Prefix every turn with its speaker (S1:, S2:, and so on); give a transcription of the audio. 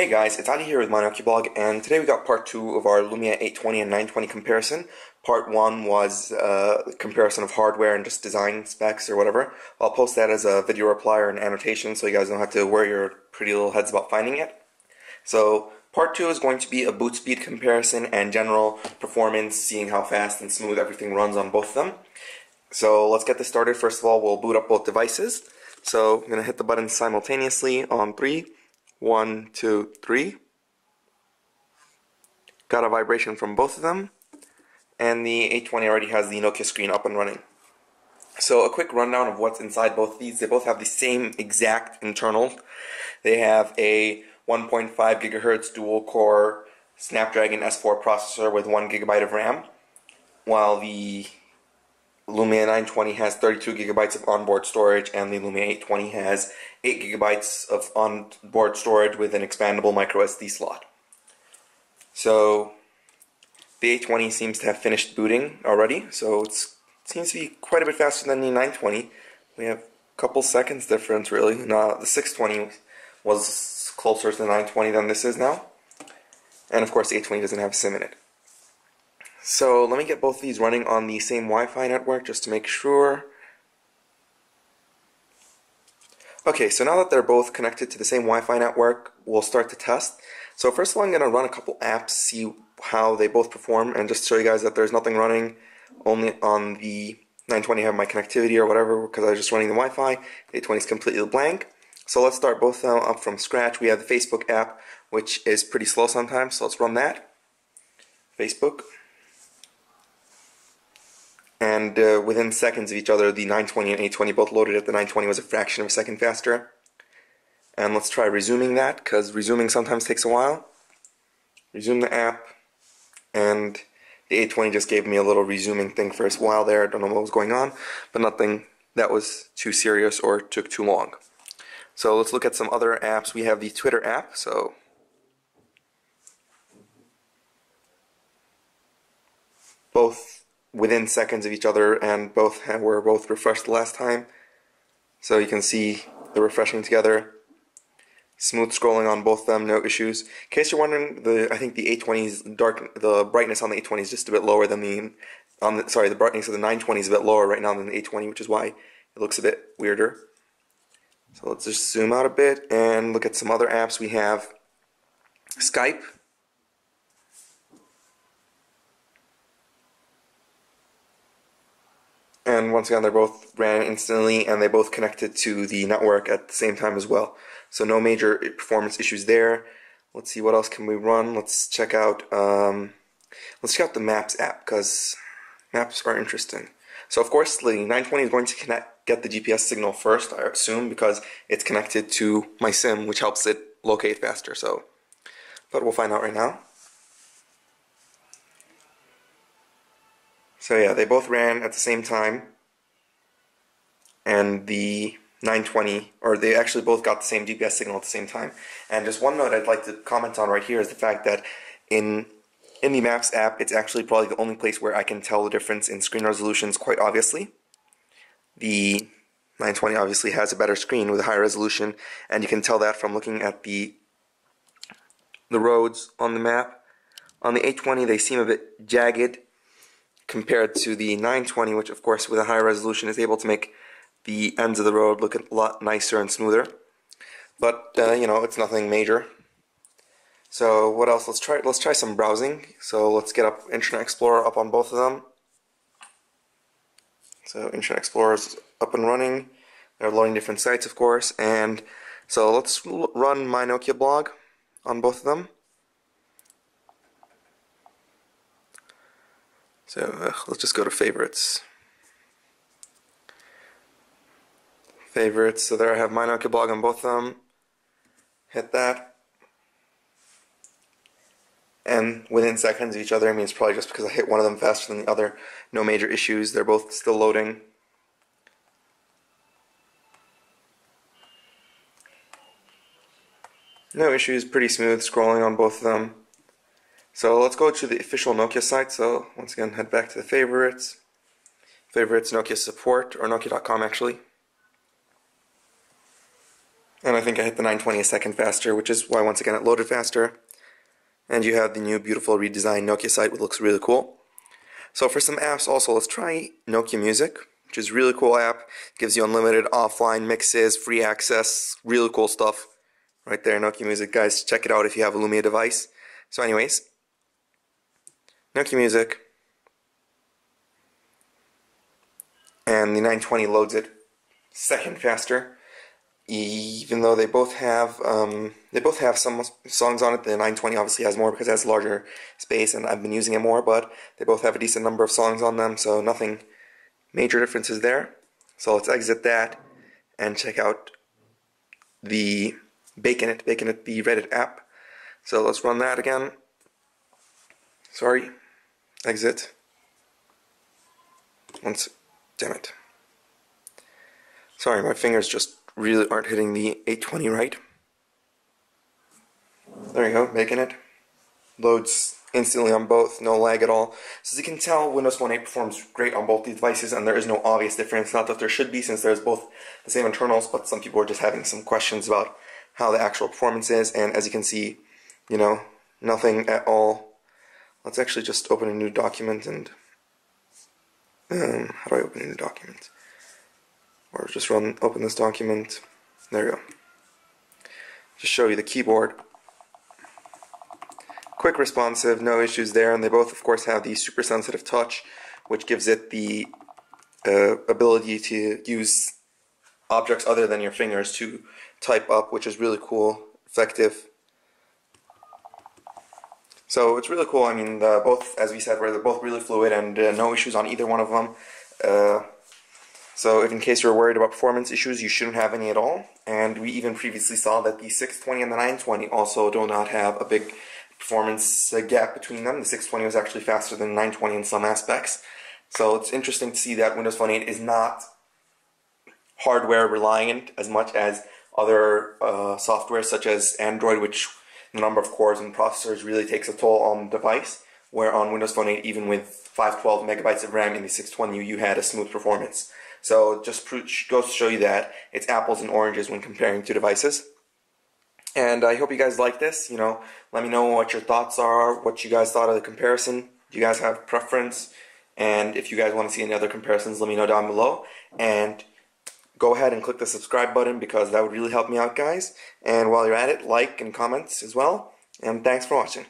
S1: Hey guys, it's Adi here with my Nokia blog, and today we got part 2 of our Lumia 820 and 920 comparison. Part 1 was comparison of hardware and just design specs or whatever. I'll post that as a video reply or an annotation so you guys don't have to worry your pretty little heads about finding it. So part 2 is going to be a boot speed comparison and general performance, seeing how fast and smooth everything runs on both of them. So let's get this started. First of all, we'll boot up both devices. So I'm going to hit the buttons simultaneously on 3. 1, 2, 3. Got a vibration from both of them, and the 820 already has the Nokia screen up and running. So a quick rundown of what's inside both of these. They both have the same exact internal. They have a 1.5 gigahertz dual-core Snapdragon S4 processor with 1 gigabyte of RAM, while the Lumia 920 has 32 gigabytes of onboard storage, and the Lumia 820 has 8 gigabytes of onboard storage with an expandable micro SD slot. So the 820 seems to have finished booting already, so it seems to be quite a bit faster than the 920. We have a couple seconds difference really. The 620 was closer to the 920 than this is now. And of course the 820 doesn't have a SIM in it. So let me get both of these running on the same Wi-Fi network just to make sure. Okay, so now that they're both connected to the same Wi-Fi network, we'll start to test. So first of all, I'm going to run a couple apps, see how they both perform, and just show you guys that there's nothing running only on the 920 have my connectivity or whatever, because I was just running the Wi-Fi. The 820 is completely blank. So let's start both of them up from scratch. We have the Facebook app, which is pretty slow sometimes, so let's run that. Facebook. And within seconds of each other, the 920 and 820 both loaded it. The 920 was a fraction of a second faster. And let's try resuming that, because resuming sometimes takes a while. Resume the app, and the 820 just gave me a little resuming thing for a while there. I don't know what was going on, but nothing that was too serious or took too long. So let's look at some other apps. We have the Twitter app, so both within seconds of each other, and were both refreshed the last time. So you can see the refreshing together. Smooth scrolling on both of them, no issues. In case you're wondering, I think the 820's the brightness on the 820 is just a bit lower than the brightness of the 920 is a bit lower right now than the 820, which is why it looks a bit weirder. So let's just zoom out a bit and look at some other apps. We have Skype. And once again, they both ran instantly, and they both connected to the network at the same time as well. So no major performance issues there. Let's see, what else can we run? Let's check out the Maps app, because maps are interesting. So of course, the 920 is going to get the GPS signal first, I assume, because it's connected to my SIM, which helps it locate faster. But we'll find out right now. So yeah, they both ran at the same time, and the 920, or they actually both got the same GPS signal at the same time. And just one note I'd like to comment on right here is the fact that in the Maps app, it's actually probably the only place where I can tell the difference in screen resolutions quite obviously. The 920 obviously has a better screen with a higher resolution, and you can tell that from looking at the roads on the map. On the 820, they seem a bit jagged compared to the 920, which of course with a higher resolution is able to make the ends of the road look a lot nicer and smoother. But you know, it's nothing major. So what else? Let's try some browsing. So let's get up Internet Explorer up on both of them. So Internet Explorer is up and running. They're loading different sites, of course. And so let's run my Nokia blog on both of them. So let's just go to favorites. Favorites, so there I have my Nokia blog on both of them. Hit that. And within seconds of each other, I mean, it's probably just because I hit one of them faster than the other. No major issues, they're both still loading. No issues, pretty smooth scrolling on both of them. So let's go to the official Nokia site. So once again, head back to the favorites. Favorites, Nokia support, or Nokia.com actually. And I think I hit the 920 a second faster, which is why once again it loaded faster. And you have the new beautiful redesigned Nokia site, which looks really cool. So for some apps also, let's try Nokia Music, which is a really cool app. Gives you unlimited offline mixes, free access, really cool stuff. Right there, Nokia Music, guys, check it out if you have a Lumia device. So anyways, Nokia Music, and the 920 loads it second faster. Even though they both have some songs on it, the 920 obviously has more because it has larger space, and I've been using it more. But they both have a decent number of songs on them, so nothing major differences there. So let's exit that and check out the Baconit, the Reddit app. So let's run that again. Sorry, exit. Damn it. Sorry, my fingers just really aren't hitting the 820 right. There you go, Baconit. Loads instantly on both, no lag at all. So as you can tell, Windows Phone 8 performs great on both these devices, and there is no obvious difference. Not that there should be, since there's both the same internals, but some people are just having some questions about how the actual performance is, and as you can see, you know, nothing at all. Let's actually just open a new document, and how do I open a new document? Or just open this document. There we go. Just show you the keyboard. Quick, responsive, no issues there, and they both of course have the super sensitive touch, which gives it the ability to use objects other than your fingers to type up, which is really cool, effective. So it's really cool. I mean, both, as we said, they're both really fluid, and no issues on either one of them. So if in case you're worried about performance issues, you shouldn't have any at all. And we even previously saw that the 620 and the 920 also do not have a big performance gap between them. The 620 was actually faster than the 920 in some aspects. So it's interesting to see that Windows Phone 8 is not hardware reliant as much as other software such as Android, which the number of cores and processors really takes a toll on the device, where on Windows Phone 8, even with 512 megabytes of RAM in the 620, you had a smooth performance. So it just goes to show you that it's apples and oranges when comparing two devices. And I hope you guys like this. You know, let me know what your thoughts are, what you guys thought of the comparison. Do you guys have preference? And if you guys want to see any other comparisons, let me know down below. And go ahead and click the subscribe button, because that would really help me out, guys. And while you're at it, like and comment as well. And thanks for watching.